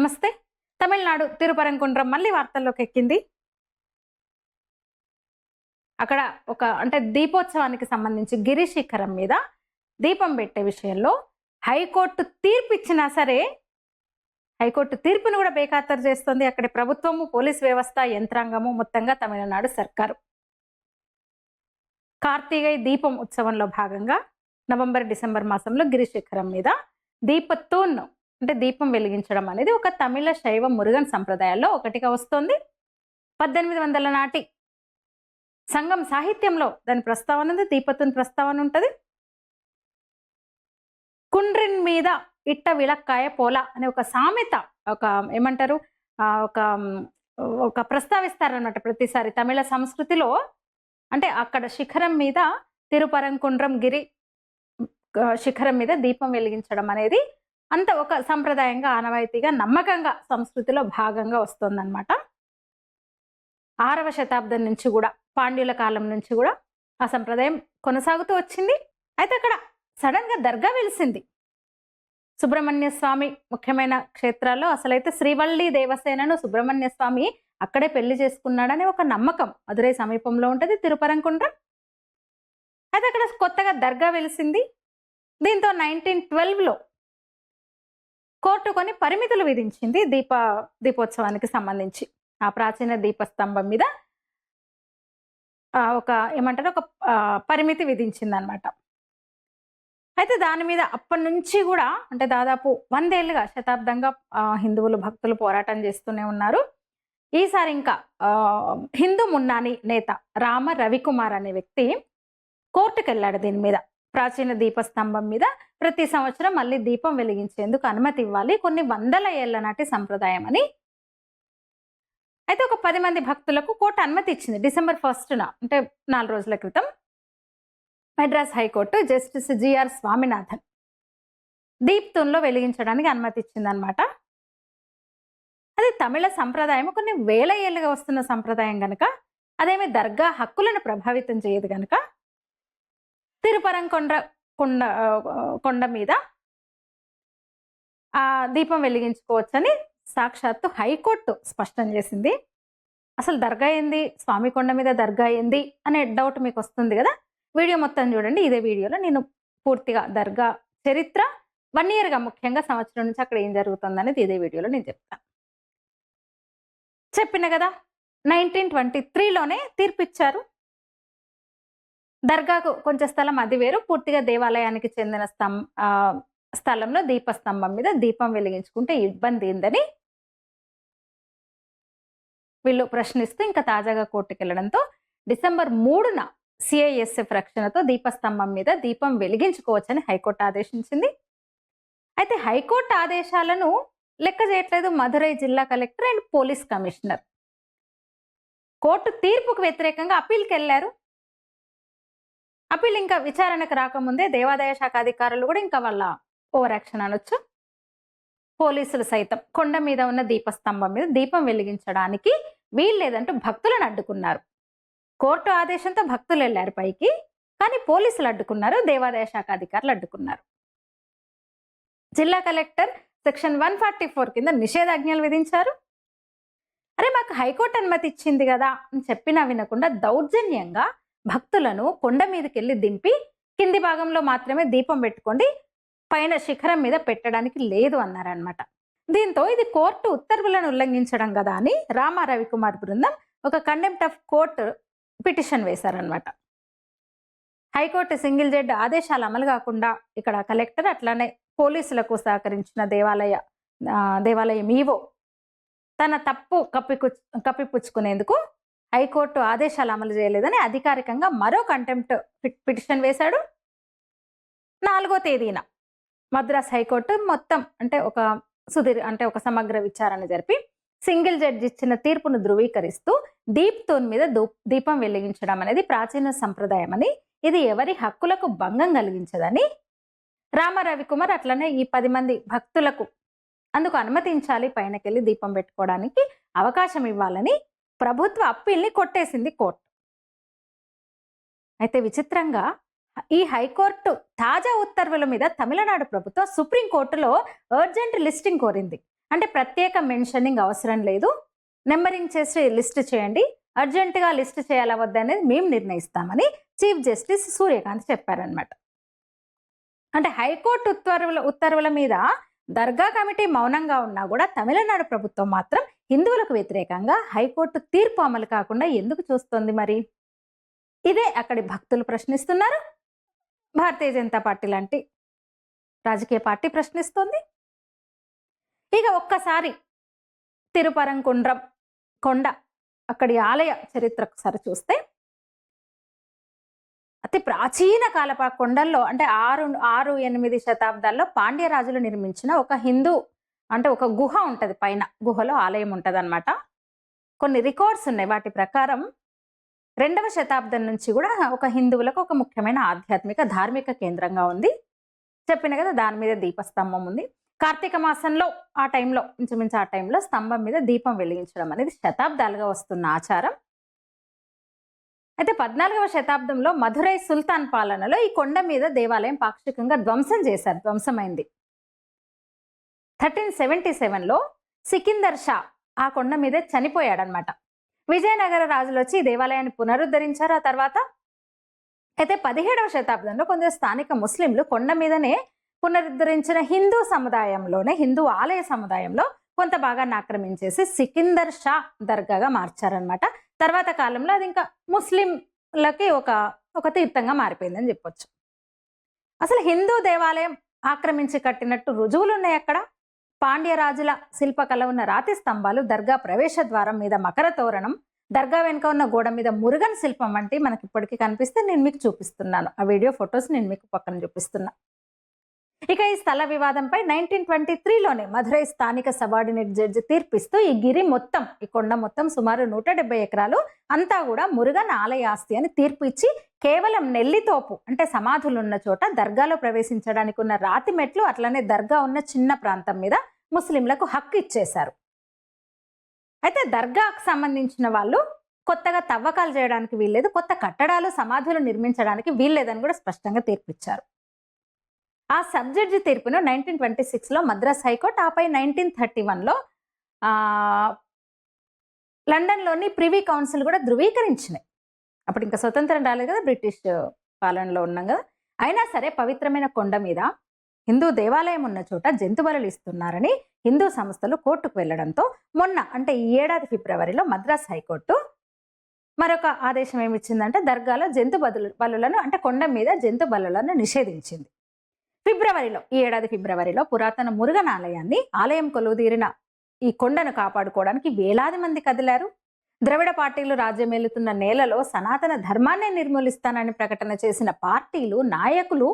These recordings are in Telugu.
నమస్తే. తమిళనాడు తిరుపరంకుండ్రం మళ్ళీ వార్తల్లోకి ఎక్కింది. అక్కడ అంటే దీపోత్సవానికి సంబంధించి గిరి శిఖరం మీద దీపం పెట్టే విషయంలో హైకోర్టు తీర్పిచ్చినా సరే, హైకోర్టు తీర్పును కూడా బేఖాతరు చేస్తుంది అక్కడి ప్రభుత్వము, పోలీస్ వ్యవస్థ, యంత్రాంగము, మొత్తంగా తమిళనాడు సర్కారు. కార్తీగై దీపం ఉత్సవంలో భాగంగా నవంబర్, డిసెంబర్ మాసంలో గిరి శిఖరం మీద దీపత్తూన్ అంటే దీపం వెలిగించడం అనేది ఒక తమిళ శైవ మురుగన్ సంప్రదాయాల్లో ఒకటిగా వస్తుంది. 1800 నాటి సంగం సాహిత్యంలో దాని ప్రస్తావన ఉంది, దీపత్తూన్ ప్రస్తావన ఉంటుంది. కుండ్రిన్ మీద ఇట్ట విలక్కాయ పోల అనే ఒక సామెత, ఒక ఏమంటారు, ఒక ప్రస్తావిస్తారనమాట ప్రతిసారి తమిళ సంస్కృతిలో. అంటే అక్కడ శిఖరం మీద, తిరుపరంకుండ్రం గిరి శిఖరం మీద దీపం వెలిగించడం అనేది అంత ఒక సంప్రదాయంగా, ఆనవాయితీగా, నమ్మకంగా సంస్కృతిలో భాగంగా వస్తుందన్నమాట. 6వ శతాబ్దం నుంచి కూడా, పాండ్యుల కాలం నుంచి కూడా ఆ సంప్రదాయం కొనసాగుతూ వచ్చింది. అయితే అక్కడ సడన్ గా దర్గా వెలిసింది. సుబ్రహ్మణ్య స్వామి ముఖ్యమైన క్షేత్రాల్లో అసలైతే శ్రీవల్లి దేవసేనను సుబ్రహ్మణ్య స్వామి అక్కడే పెళ్లి చేసుకున్నాడనే ఒక నమ్మకం మదురై సమీపంలో ఉంటుంది, తిరుపరంకుండ్రం. అయితే అక్కడ కొత్తగా దర్గా వెలిసింది. దీంతో 1912లో కోర్టు కొన్ని పరిమితులు విధించింది దీపోత్సవానికి సంబంధించి. ఆ ప్రాచీన దీపస్తంభం మీద ఒక ఏమంటారు, ఒక పరిమితి విధించింది అనమాట. అయితే దాని మీద అప్పటి నుంచి కూడా, అంటే దాదాపు 100 ఏళ్ళుగా, శతాబ్దంగా హిందువులు, భక్తులు పోరాటం చేస్తూనే ఉన్నారు. ఈసారి ఇంకా హిందూ మున్నాని నేత రామ రవికుమార్ అనే వ్యక్తి కోర్టుకు వెళ్ళాడు దీని మీద. ప్రాచీన దీపస్తంభం మీద ప్రతి సంవత్సరం మళ్ళీ దీపం వెలిగించేందుకు అనుమతి ఇవ్వాలి, కొన్ని 100 ఏళ్ల నాటి సంప్రదాయం అని. అయితే ఒక 10 మంది భక్తులకు కోర్టు అనుమతి ఇచ్చింది డిసెంబర్ 1న, అంటే 4 రోజుల క్రితం. Madras high court justice G R Swaminathan దీప్తూన్లో వెలిగించడానికి అనుమతి ఇచ్చింది అనమాట. అది తమిళ సంప్రదాయం, కొన్ని వేల ఏళ్ళుగా వస్తున్న సంప్రదాయం గనక, అదేమి దర్గా హక్కులను ప్రభావితం చేయదు గనక కొండ మీద ఆ దీపం వెలిగించుకోవచ్చని సాక్షాత్తు హైకోర్టు స్పష్టం చేసింది. అసలు దర్గా ఏంది, స్వామి కొండ మీద దర్గా ఏంది అనే డౌట్ మీకు వస్తుంది కదా. వీడియో మొత్తం చూడండి. ఇదే వీడియోలో నేను పూర్తిగా దర్గా చరిత్ర, 1 ఇయర్గా, ముఖ్యంగా సంవత్సరం నుంచి అక్కడ ఏం జరుగుతుంది అనేది ఇదే వీడియోలో నేను చెప్తాను. చెప్పిన కదా, 1923లోనే తీర్పిచ్చారు. దర్గాకు కొంచెం స్థలం అది వేరు, పూర్తిగా దేవాలయానికి చెందిన స్థలంలో దీపస్తంభం మీద దీపం వెలిగించుకుంటే ఇబ్బంది ఏందని వీళ్ళు ప్రశ్నిస్తూ ఇంకా తాజాగా కోర్టుకు వెళ్లడంతో డిసెంబర్ 3న సిఐఎస్ఎఫ్ రక్షణతో దీపస్తంభం మీద దీపం వెలిగించుకోవచ్చని హైకోర్టు ఆదేశించింది. అయితే హైకోర్టు ఆదేశాలను లెక్క చేయట్లేదు మదురై జిల్లా collector and police commissioner. Court తీర్పుకు వ్యతిరేకంగా అప్పీల్కి వెళ్లారు. అప్పీల్ ఇంకా విచారణకు రాకముందే దేవాదాయ శాఖ అధికారులు కూడా ఇంకా వాళ్ళ ఓవర్ యాక్షన్ అనొచ్చు. పోలీసులు సైతం కొండ మీద ఉన్న దీపస్తంభం మీద దీపం వెలిగించడానికి వీల్లేదంటూ భక్తులను అడ్డుకున్నారు. కోర్టు ఆదేశంతో భక్తులు వెళ్లారు పైకి, కానీ పోలీసులు అడ్డుకున్నారు, దేవాదాయ శాఖ అధికారులు అడ్డుకున్నారు. జిల్లా కలెక్టర్ సెక్షన్ 144 కింద నిషేధాజ్ఞలు విధించారు. అరే, మాకు హైకోర్టు అనుమతి ఇచ్చింది కదా అని చెప్పినా వినకుండా దౌర్జన్యంగా భక్తులను కొండ మీదకి వెళ్ళి దింపి కింది భాగంలో మాత్రమే దీపం పెట్టుకోండి, పైన శిఖరం మీద పెట్టడానికి లేదు అన్నారనమాట. దీంతో ఇది కోర్టు ఉత్తర్వులను ఉల్లంఘించడం కదా అని రామ రవికుమార్ బృందం ఒక కంటెంప్ట్ ఆఫ్ కోర్టు పిటిషన్ వేశారనమాట. హైకోర్టు సింగిల్ జడ్జి ఆదేశాలు అమలు కాకుండా ఇక్కడ కలెక్టర్, అట్లానే పోలీసులకు సహకరించిన దేవాలయం ఈవో తన తప్పు కప్పిపుచ్చుకునేందుకు హైకోర్టు ఆదేశాలు అమలు చేయలేదని అధికారికంగా మరో కంటెంప్ట్ పిటిషన్ వేశాడు. 4వ తేదీన మద్రాస్ హైకోర్టు మొత్తం ఒక సమగ్ర విచారణ జరిపి సింగిల్ జడ్జి ఇచ్చిన తీర్పును ధృవీకరిస్తూ దీప్తూన్ మీద దీపం వెలిగించడం అనేది ప్రాచీన సంప్రదాయం అని, ఇది ఎవరి హక్కులకు భంగం కలిగించదని రామ రవికుమార్, అట్లనే ఈ 10 మంది భక్తులకు అందుకు అనుమతించాలి, పైనకెళ్ళి దీపం పెట్టుకోవడానికి అవకాశం ఇవ్వాలని ప్రభుత్వ అప్పీల్ని కొట్టేసింది కోర్టు. అయితే విచిత్రంగా ఈ హైకోర్టు తాజా ఉత్తర్వుల మీద తమిళనాడు ప్రభుత్వం సుప్రీంకోర్టులో అర్జెంట్ లిస్టింగ్ కోరింది. అంటే ప్రత్యేక మెన్షనింగ్ అవసరం లేదు, నెంబరింగ్ చేసి లిస్ట్ చేయండి, అర్జెంటుగా లిస్ట్ చేయాలా వద్దనేది మేము నిర్ణయిస్తామని చీఫ్ జస్టిస్ సూర్యకాంత్ చెప్పారనమాట. అంటే హైకోర్టు ఉత్తర్వుల మీద దర్గా కమిటీ మౌనంగా ఉన్నా కూడా తమిళనాడు ప్రభుత్వం మాత్రం హిందువులకు వ్యతిరేకంగా హైకోర్టు తీర్పు అమలు కాకుండా ఎందుకు చూస్తోంది మరి? ఇదే అక్కడి భక్తులు ప్రశ్నిస్తున్నారు, భారతీయ జనతా పార్టీ లాంటి రాజకీయ పార్టీ ప్రశ్నిస్తోంది. ఇక ఒక్కసారి తిరుపరంకుండ్రం కొండ అక్కడి ఆలయ చరిత్ర ఒకసారి చూస్తే, అతి ప్రాచీన కాలపు కొండల్లో అంటే 6-8 శతాబ్దాల్లో పాండ్య రాజులు నిర్మించిన ఒక హిందూ అంటే ఒక గుహ ఉంటది, పైన గుహలో ఆలయం ఉంటది అనమాట. కొన్ని రికార్డ్స్ ఉన్నాయి, వాటి ప్రకారం 2వ శతాబ్దం నుంచి కూడా ఒక హిందువులకు ఒక ముఖ్యమైన ఆధ్యాత్మిక ధార్మిక కేంద్రంగా ఉంది. చెప్పిన కదా, దాని మీద దీపస్తంభం ఉంది. కార్తీక మాసంలో ఆ టైంలో ఇంచుమించు ఆ టైంలో స్తంభం మీద దీపం వెలిగించడం అనేది శతాబ్దాలుగా వస్తున్న ఆచారం. అయితే 14వ శతాబ్దంలో మధురై సుల్తాన్ పాలనలో ఈ కొండ మీద దేవాలయం పాక్షికంగా ధ్వంసమైంది. 1377లో సికిందర్ షా ఆ కొండ మీద చనిపోయాడనమాట. విజయనగర రాజులు వచ్చి ఈ దేవాలయాన్ని పునరుద్ధరించారు ఆ తర్వాత. అయితే 17వ శతాబ్దంలో కొందరు స్థానిక ముస్లింలు కొండ మీదనే పునరుద్ధరించిన హిందూ ఆలయ సముదాయంలో కొంత భాగాన్ని ఆక్రమించేసి సికిందర్ షా దర్గాగా మార్చారనమాట. తర్వాత కాలంలో అది ఇంకా ముస్లింలకి ఒక తీర్థంగా మారిపోయిందని చెప్పొచ్చు. అసలు హిందూ దేవాలయం ఆక్రమించి కట్టినట్టు రుజువులు ఉన్నాయి అక్కడ. పాండ్య రాజుల శిల్పకళ ఉన్న రాతి స్తంభాలు, దర్గా ప్రవేశ ద్వారం మీద మకర తోరణం, దర్గా వెనుక ఉన్న గోడ మీద మురుగన్ శిల్పం వంటి మనకి ఇప్పటికీ కనిపిస్తే నేను మీకు చూపిస్తున్నాను. ఆ వీడియో ఫొటోస్ నేను మీకు పక్కన చూపిస్తున్నా. ఇక ఈ స్థల వివాదంపై 1923లోనే మధురై స్థానిక సబార్డినేట్ జడ్జి తీర్పిస్తూ ఈ కొండ మొత్తం సుమారు 170 ఎకరాలు అంతా కూడా మురుగన్ ఆలయ ఆస్తి అని తీర్పు ఇచ్చి, కేవలం నెల్లితోపు అంటే సమాధులు ఉన్న చోట దర్గాలో ప్రవేశించడానికి ఉన్న రాతి మెట్లు, అట్లనే దర్గా ఉన్న చిన్న ప్రాంతం మీద ముస్లింలకు హక్కు ఇచ్చేశారు. అయితే దర్గాకు సంబంధించిన వాళ్ళు కొత్తగా తవ్వకాలు చేయడానికి వీల్లేదు, కొత్త కట్టడాలు సమాధులు నిర్మించడానికి వీల్లేదని కూడా స్పష్టంగా తీర్పిచ్చారు. ఆ సబ్జడ్జి తీర్పును 1926లో మద్రాస్ హైకోర్టు, ఆపై 1931లో లండన్లోని ప్రివీ కౌన్సిల్ కూడా ధృవీకరించినాయి. అప్పుడు ఇంకా స్వతంత్రం రాలేదు కదా, బ్రిటిష్ పాలనలో ఉన్నాం కదా. అయినా సరే పవిత్రమైన కొండ మీద హిందూ దేవాలయం ఉన్న చోట జంతు బలులు ఇస్తున్నారని హిందూ సంస్థలు కోర్టుకు వెళ్లడంతో మొన్న అంటే ఈ ఏడాది ఫిబ్రవరిలో మద్రాస్ హైకోర్టు మరొక ఆదేశం ఏమిచ్చిందంటే దర్గాలో బలులను అంటే కొండ మీద జంతు బలులను నిషేధించింది. ఈ ఏడాది ఫిబ్రవరిలో పురాతన మురుగన్ ఆలయం కొలువుదీరిన ఈ కొండను కాపాడుకోవడానికి వేలాది మంది కదిలారు. ద్రవిడ పార్టీలు రాజ్యమేలుతున్న నేలలో సనాతన ధర్మాన్ని నిర్మూలిస్తానని ప్రకటన చేసిన పార్టీలు, నాయకులు,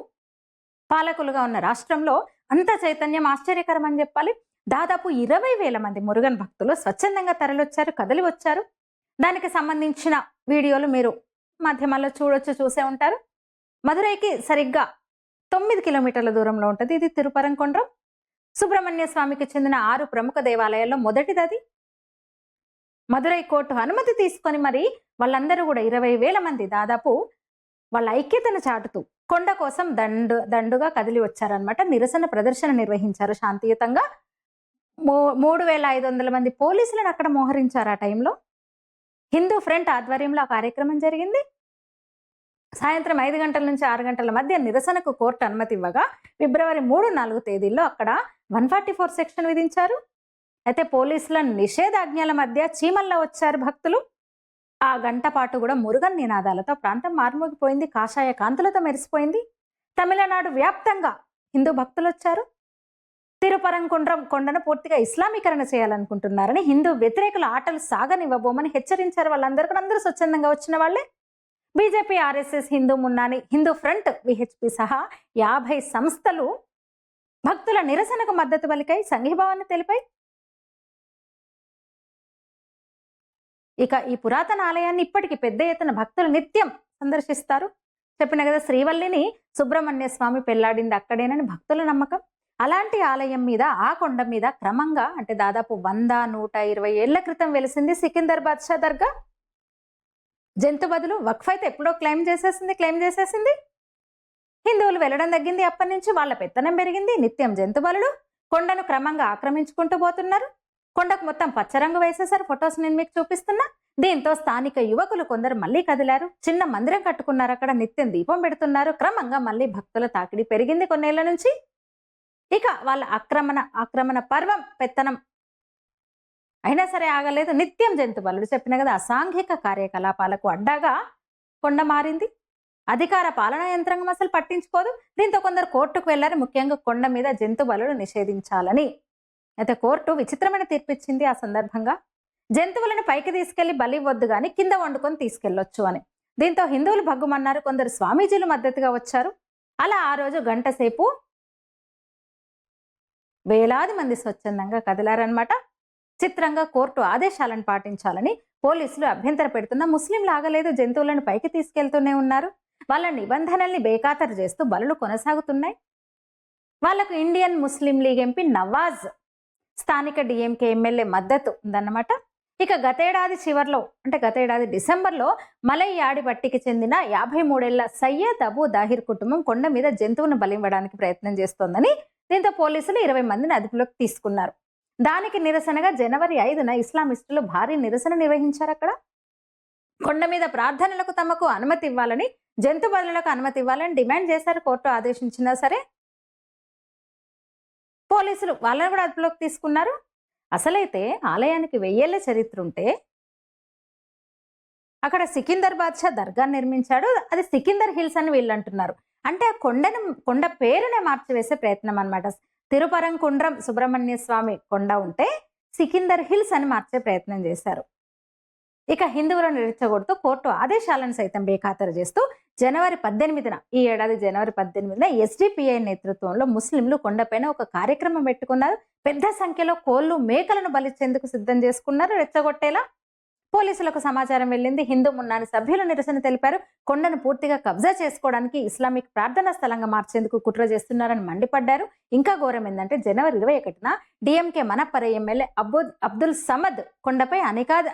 పాలకులుగా ఉన్న రాష్ట్రంలో అంత చైతన్యం ఆశ్చర్యకరం అని చెప్పాలి. దాదాపు 20,000 మంది మురుగన్ భక్తులు స్వచ్ఛందంగా తరలివచ్చారు, కదిలి వచ్చారు. దానికి సంబంధించిన వీడియోలు మీరు మాధ్యమాల్లో చూసే ఉంటారు. మధురైకి సరిగ్గా 9 కిలోమీటర్ల దూరంలో ఉంటుంది ఇది తిరుపరంకుండ్రం. సుబ్రహ్మణ్య స్వామికి చెందిన 6 ప్రముఖ దేవాలయాల్లో మొదటిది అది. మధురై కోర్టు అనుమతి తీసుకొని మరి వాళ్ళందరూ కూడా 20,000 మంది దాదాపు వాళ్ళ ఐక్యతను చాటుతూ కొండ కోసం దండుగా కదిలి వచ్చారనమాట. నిరసన ప్రదర్శన నిర్వహించారు శాంతియుతంగా. 3,500 మంది పోలీసులను అక్కడ మోహరించారు ఆ టైంలో. హిందూ ఫ్రంట్ ఆధ్వర్యంలో ఆ కార్యక్రమం జరిగింది. సాయంత్రం 5 గంటల నుంచి 6 గంటల మధ్య నిరసనకు కోర్టు అనుమతి ఇవ్వగా ఫిబ్రవరి 3, 4 తేదీల్లో అక్కడ 144 సెక్షన్ విధించారు. అయితే పోలీసుల నిషేధాజ్ఞల మధ్య చీమల్లో వచ్చారు భక్తులు. ఆ గంట పాటు కూడా మురుగన్ నినాదాలతో ప్రాంతం మార్మోగిపోయింది, కాషాయ కాంతులతో మెరిసిపోయింది. తమిళనాడు వ్యాప్తంగా హిందూ భక్తులు వచ్చారు. తిరుపరంకుండ్రం కొండను పూర్తిగా ఇస్లామీకరణ చేయాలనుకుంటున్నారని, హిందూ వ్యతిరేకుల ఆటలు సాగనివ్వబోమని హెచ్చరించారు. అందరూ స్వచ్ఛందంగా వచ్చిన వాళ్ళే. BJP, RSS, Hindu Munnani, Hindu front, VHP సహా 50 సంస్థలు భక్తుల నిరసనకు మద్దతు పలికాయి, సంఘీభావాన్ని తెలిపాయి. ఇక ఈ పురాతన ఆలయాన్ని ఇప్పటికీ పెద్ద ఎత్తున భక్తులు నిత్యం సందర్శిస్తారు. చెప్పిన కదా, శ్రీవల్లిని సుబ్రహ్మణ్య స్వామి పెళ్లాడింది అక్కడేనని భక్తుల నమ్మకం. అలాంటి ఆలయం మీద, ఆ కొండ మీద క్రమంగా అంటే దాదాపు 100-120 ఏళ్ల క్రితం వెలిసింది సికిందర్ బాద్షా దర్గా. జంతు బదులు వక్ఫ్ అయితే ఎప్పుడో క్లెయిమ్ చేసేసింది. హిందువులు వెళ్ళడం తగ్గింది. అప్పటి నుంచి వాళ్ళ పెత్తనం పెరిగింది. నిత్యం జంతు బలులు, కొండను క్రమంగా ఆక్రమించుకుంటూ పోతున్నారు. కొండకు మొత్తం పచ్చరంగు వేసేసారు. ఫొటోస్ నేను మీకు చూపిస్తున్నా. దీంతో స్థానిక యువకులు కొందరు మళ్ళీ కదిలారు. చిన్న మందిరం కట్టుకున్నారు. అక్కడ నిత్యం దీపం పెడుతున్నారు. క్రమంగా మళ్ళీ భక్తుల తాకిడి పెరిగింది కొన్నేళ్ల నుంచి. ఇక వాళ్ళ ఆక్రమణ పర్వం పెత్తనం అయినా సరే ఆగలేదు. నిత్యం జంతు బలులు, చెప్పిన కదా, అసాంఘిక కార్యకలాపాలకు అడ్డాగా కొండ మారింది. అధికార పాలనా యంత్రాంగం అసలు పట్టించుకోదు. దీంతో కొందరు కోర్టుకు వెళ్లారు, ముఖ్యంగా కొండ మీద జంతు బలులు నిషేధించాలని. అయితే కోర్టు విచిత్రమైన తీర్పిచ్చింది ఆ సందర్భంగా. జంతువులను పైకి తీసుకెళ్లి బలి ఇవ్వద్దు గాని కింద వండుకొని తీసుకెళ్లొచ్చు అని. దీంతో హిందువులు భగ్గుమన్నారు. కొందరు స్వామీజీలు మద్దతుగా వచ్చారు. అలా ఆ రోజు గంట సేపు వేలాది మంది స్వచ్ఛందంగా కదిలారనమాట. చిత్రంగా కోర్టు ఆదేశాలను పాటించాలని పోలీసులు అభ్యంతర పెడుతున్నా ముస్లింలు ఆగలేదు. జంతువులను పైకి తీసుకెళ్తూనే ఉన్నారు. వాళ్ళ నిబంధనల్ని బేఖాతరు చేస్తూ బలులు కొనసాగుతున్నాయి. వాళ్లకు ఇండియన్ ముస్లిం లీగ్ ఎంపీ నవాజ్, స్థానిక డిఎంకే ఎమ్మెల్యే మద్దతు ఉందన్నమాట. ఇక గతేడాది డిసెంబర్లో మలై యాడిపట్టికి చెందిన 53 ఏళ్ల సయ్యద్ అబూ దాహిర్ కుటుంబం కొండ మీద జంతువును బలివ్వడానికి ప్రయత్నం చేస్తోందని, దీంతో పోలీసులు 20 మందిని అదుపులోకి తీసుకున్నారు. దానికి నిరసనగా జనవరి 5న ఇస్లామిస్టులు భారీ నిరసన నిర్వహించారు. అక్కడ కొండ మీద ప్రార్థనలకు తమకు అనుమతి ఇవ్వాలని, జంతు బలులకు అనుమతి ఇవ్వాలని డిమాండ్ చేశారు. కోర్టు ఆదేశించినా సరే పోలీసులు వాళ్ళని కూడా అదుపులోకి తీసుకున్నారు. అసలైతే ఆలయానికి 1000 ఏళ్ల చరిత్ర ఉంటే అక్కడ సికిందర్ బాద్షా దర్గా నిర్మించాడు. అది సికిందర్ హిల్స్ అని వీళ్ళు అంటున్నారు. అంటే ఆ కొండ పేరునే మార్చివేసే ప్రయత్నం అన్నమాట. తిరుపరంకుండ్రం సుబ్రహ్మణ్య స్వామి కొండ ఉంటే సికిందర్ హిల్స్ అని మార్చే ప్రయత్నం చేశారు. ఇక హిందువులను రెచ్చగొడుతూ కోర్టు ఆదేశాలను సైతం బేఖాతరు చేస్తూ ఈ ఏడాది జనవరి 18న ఎస్డిపిఐ నేతృత్వంలో ముస్లింలు కొండపైన ఒక కార్యక్రమం పెట్టుకున్నారు. పెద్ద సంఖ్యలో కోళ్లు, మేకలను బలిచ్చేందుకు సిద్ధం చేసుకున్నారు. రెచ్చగొట్టేలా పోలీసులకు సమాచారం వెళ్ళింది. హిందూ మున్నాని సభ్యులు నిరసన తెలిపారు. కొండను పూర్తిగా కబ్జా చేసుకోవడానికి, ఇస్లామిక్ ప్రార్థనా స్థలంగా మార్చేందుకు కుట్ర చేస్తున్నారని మండిపడ్డారు. ఇంకా ఘోరం ఏంటంటే జనవరి 21న డిఎంకే మనప్పర ఎమ్మెల్యే అబ్దుల్ సమద్ కొండపై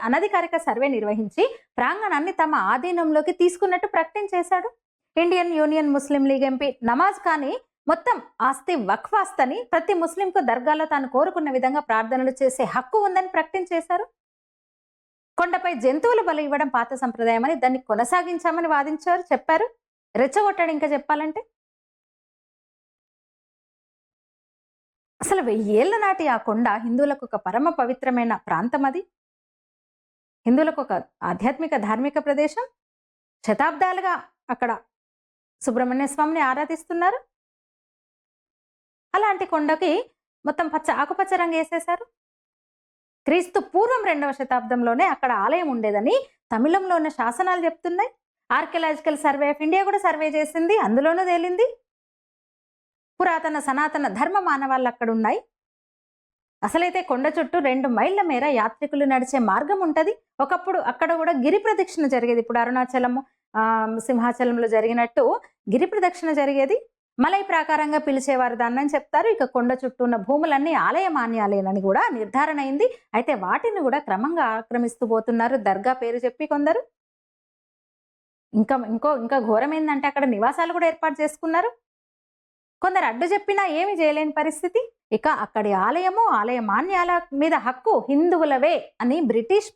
అనధికారిక సర్వే నిర్వహించి ప్రాంగణాన్ని తమ ఆధీనంలోకి తీసుకున్నట్టు ప్రకటించేశాడు. ఇండియన్ యూనియన్ ముస్లిం లీగ్ ఎంపీ నమాజ్ ఖానీ మొత్తం ఆస్తి వక్ఫ్ ఆస్తని, ప్రతి ముస్లింకు దర్గాలో తాను కోరుకున్న విధంగా ప్రార్థనలు చేసే హక్కు ఉందని ప్రకటించేశారు. కొండపై జంతువులు బలి ఇవ్వడం పాత సంప్రదాయం అని, దాన్ని కొనసాగించామని చెప్పారు. రెచ్చగొట్టాడు. ఇంకా చెప్పాలంటే అసలు 1000 ఏళ్ల నాటి ఆ కొండ హిందువులకు ఒక పరమ పవిత్రమైన ప్రాంతం. అది హిందువులకు ఒక ఆధ్యాత్మిక ధార్మిక ప్రదేశం. శతాబ్దాలుగా అక్కడ సుబ్రహ్మణ్య స్వామిని ఆరాధిస్తున్నారు. అలాంటి కొండకి మొత్తం ఆకుపచ్చ రంగు వేసేశారు. క్రీస్తు పూర్వం 2వ శతాబ్దంలోనే అక్కడ ఆలయం ఉండేదని తమిళంలో ఉన్న శాసనాలు చెప్తున్నాయి. ఆర్కియలాజికల్ సర్వే ఆఫ్ ఇండియా కూడా సర్వే చేసింది. అందులోనూ తేలింది పురాతన సనాతన ధర్మ మానవాళ్ళు అక్కడ ఉన్నాయి. అసలైతే కొండ చుట్టూ 2 మైళ్ళ మేర యాత్రికులు నడిచే మార్గం ఉంటది. ఒకప్పుడు అక్కడ కూడా గిరి ప్రదక్షిణ జరిగేది. ఇప్పుడు అరుణాచలము, సింహాచలంలో జరిగినట్టు గిరి ప్రదక్షిణ జరిగేది. మలై ప్రాకారంగా పిలిచేవారు దాన్ని చెప్తారు. ఇక కొండ చుట్టూ ఉన్న భూములన్నీ ఆలయ మాన్యాలేనని కూడా నిర్ధారణ అయింది. అయితే వాటిని కూడా క్రమంగా ఆక్రమిస్తూ పోతున్నారు దర్గా పేరు చెప్పి కొందరు. ఇంకా ఘోరం ఏంటంటే అక్కడ నివాసాలు కూడా ఏర్పాటు చేసుకున్నారు. కొందరు అడ్డు చెప్పినా ఏమి చేయలేని పరిస్థితి. ఇక అక్కడి ఆలయ మాన్యాల మీద హక్కు హిందువులవే అని బ్రిటిష్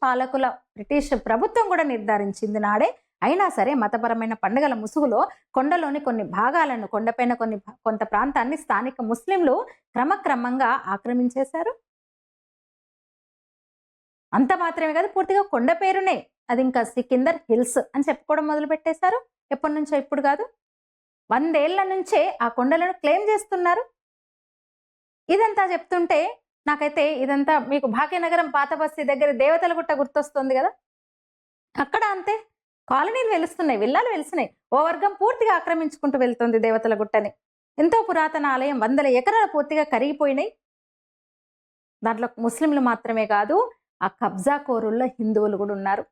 ప్రభుత్వం కూడా నిర్ధారించింది నాడే. అయినా సరే మతపరమైన పండుగల ముసుగులో కొండలోని కొన్ని భాగాలను, కొండపైన కొంత ప్రాంతాన్ని స్థానిక ముస్లింలు క్రమక్రమంగా ఆక్రమించేశారు. అంత మాత్రమే కాదు, పూర్తిగా కొండ పేరునే అది ఇంకా సికిందర్ హిల్స్ అని చెప్పుకోవడం మొదలు పెట్టేశారు. ఎప్పటి నుంచో, ఇప్పుడు కాదు, 100 ఏళ్ల నుంచే ఆ కొండలను క్లెయిమ్ చేస్తున్నారు. ఇదంతా చెప్తుంటే నాకైతే ఇదంతా మీకు భాగ్యనగరం పాత బస్తీ దగ్గర దేవతల గుట్ట గుర్తొస్తుంది కదా. అక్కడ అంతే కాలనీలు వెలుస్తున్నాయి, విల్లాలు వెలుస్తున్నాయి. ఓ వర్గం పూర్తిగా ఆక్రమించుకుంటూ వెళ్తుంది దేవతల గుట్టని. ఎంతో పురాతన ఆలయం, 100 ఎకరాలు పూర్తిగా కరిగిపోయినాయి. దాంట్లో ముస్లింలు మాత్రమే కాదు, ఆ కబ్జా కోరుల్లో హిందువులు కూడా ఉన్నారు.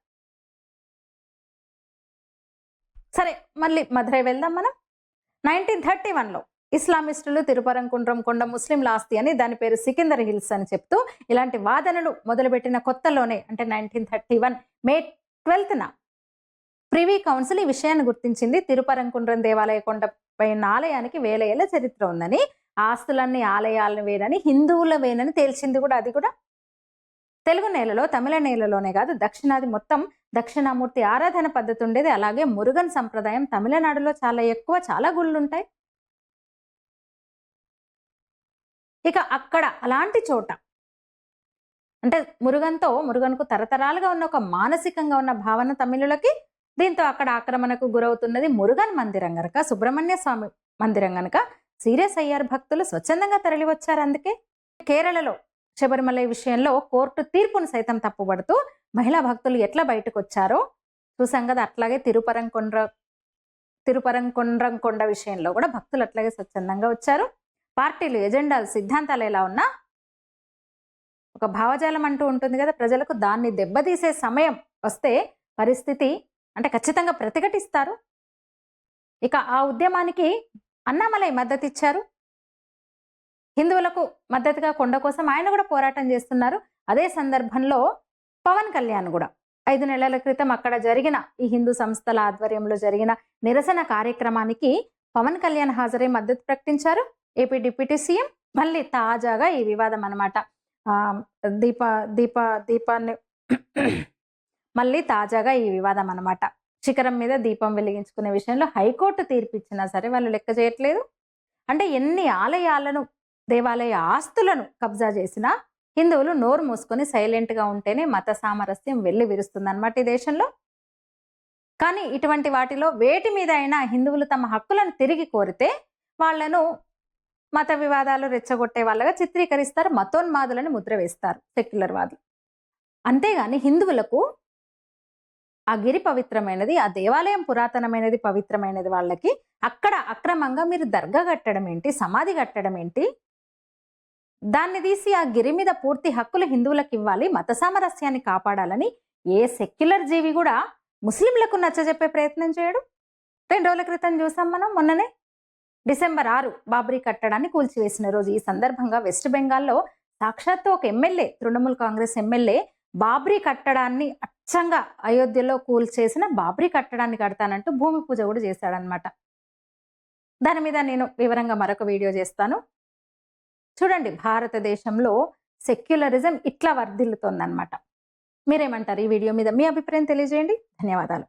సరే, మళ్ళీ మధురై వెళ్దాం మనం. 1931లో ఇస్లామిస్టులు తిరుపరంకుండ్రం కొండ ముస్లింల ఆస్తి అని, దాని పేరు సికిందర్ హిల్స్ అని చెప్తూ ఇలాంటి వాదనలు మొదలుపెట్టిన కొత్తలోనే, అంటే 1931 మే 12న ప్రివీ కౌన్సిల్ ఈ విషయాన్ని గుర్తించింది. తిరుపరంకుండ్రం దేవాలయ కొండపై ఆలయానికి 1000 ఏళ్ల చరిత్ర ఉందని, ఆస్తులన్నీ ఆలయాలవేనని, హిందువులవేనని తేల్చింది కూడా. అది కూడా తెలుగు నేలలో, తమిళ నేలలోనే కాదు, దక్షిణాది మొత్తం దక్షిణామూర్తి ఆరాధన పద్ధతి ఉండేది. అలాగే మురుగన్ సంప్రదాయం తమిళనాడులో చాలా ఎక్కువ, చాలా గుళ్ళుంటాయి. ఇక అక్కడ అలాంటి చోట అంటే మురుగన్కు తరతరాలుగా ఉన్న ఒక మానసికంగా ఉన్న భావన తమిళులకి. దీంతో అక్కడ ఆక్రమణకు గురవుతున్నది మురుగన్ మందిరం గనక, సుబ్రహ్మణ్య స్వామి మందిరం గనక సీరియస్ అయ్యారు భక్తులు, స్వచ్ఛందంగా తరలి వచ్చారు. అందుకే కేరళలో శబరిమల విషయంలో కోర్టు తీర్పును సైతం తప్పుబడుతూ మహిళా భక్తులు ఎట్లా బయటకు వచ్చారో చూసాం కదా. అట్లాగే తిరుపరంకొండ్రంకొండ విషయంలో కూడా భక్తులు అట్లాగే స్వచ్ఛందంగా వచ్చారు. పార్టీలు, ఎజెండాలు, సిద్ధాంతాలు ఎలా ఉన్నా ఒక భావజాలం అంటూ ఉంటుంది కదా ప్రజలకు, దాన్ని దెబ్బతీసే సమయం వస్తే పరిస్థితి అంటే ఖచ్చితంగా ప్రతిఘటిస్తారు. ఇక ఆ ఉద్యమానికి అన్నామలై మద్దతు ఇచ్చారు. హిందువులకు మద్దతుగా కొండ కోసం ఆయన కూడా పోరాటం చేస్తున్నారు. అదే సందర్భంలో పవన్ కళ్యాణ్ కూడా 5 నెలల క్రితం అక్కడ జరిగిన ఈ హిందూ సంస్థల ఆధ్వర్యంలో జరిగిన నిరసన కార్యక్రమానికి పవన్ కళ్యాణ్ హాజరై మద్దతు ప్రకటించారు. ఏపీ డిప్యూటీ సీఎం మళ్ళీ తాజాగా ఈ వివాదం అన్నమాట. దీపాన్ని మళ్ళీ తాజాగా ఈ వివాదం అన్నమాట. శిఖరం మీద దీపం వెలిగించుకునే విషయంలో హైకోర్టు తీర్పిచ్చినా సరే వాళ్ళు లెక్క చేయట్లేదు. అంటే ఎన్ని ఆలయాలను, దేవాలయ ఆస్తులను కబ్జా చేసినా హిందువులు నోరు మూసుకొని సైలెంట్గా ఉంటేనే మత సామరస్యం వెళ్ళి విరుస్తుందన్నమాట ఈ దేశంలో. కానీ ఇటువంటి వాటిలో వేటి మీద అయినా హిందువులు తమ హక్కులను తిరిగి కోరితే వాళ్లను మత వివాదాలు రెచ్చగొట్టే వాళ్ళగా చిత్రీకరిస్తారు, మతోన్మాదులని ముద్ర వేస్తారు సెక్యులర్ వాదులు. అంతేగాని హిందువులకు ఆ గిరి పవిత్రమైనది, ఆ దేవాలయం పురాతనమైనది, పవిత్రమైనది. వాళ్ళకి అక్కడ అక్రమంగా మీరు దర్గా కట్టడం ఏంటి, సమాధి కట్టడం ఏంటి? దాన్ని తీసి ఆ గిరి మీద పూర్తి హక్కులు హిందువులకు ఇవ్వాలి, మత సామరస్యాన్ని కాపాడాలని ఏ సెక్యులర్ జీవి కూడా ముస్లింలకు నచ్చజెప్పే ప్రయత్నం చేయడు. 2 రోజుల క్రితం చూసాం మనం, మొన్ననే డిసెంబర్ 6 బాబ్రీ కట్టడాన్ని కూల్చివేసిన రోజు. ఈ సందర్భంగా వెస్ట్ బెంగాల్లో సాక్షాత్తు ఒక ఎమ్మెల్యే, తృణమూల్ కాంగ్రెస్ ఎమ్మెల్యే బాబ్రీ కట్టడాన్ని అచ్చంగా అయోధ్యలో కూల్చేసిన బాబ్రీ కట్టడాన్ని కడతానంటూ భూమి పూజ కూడా చేశాడనమాట. దాని మీద నేను వివరంగా మరొక వీడియో చేస్తాను. చూడండి, భారతదేశంలో సెక్యులరిజం ఇట్లా వర్ధిల్లుతోందన్నమాట. మీరేమంటారు? ఈ వీడియో మీద మీ అభిప్రాయం తెలియజేయండి. ధన్యవాదాలు.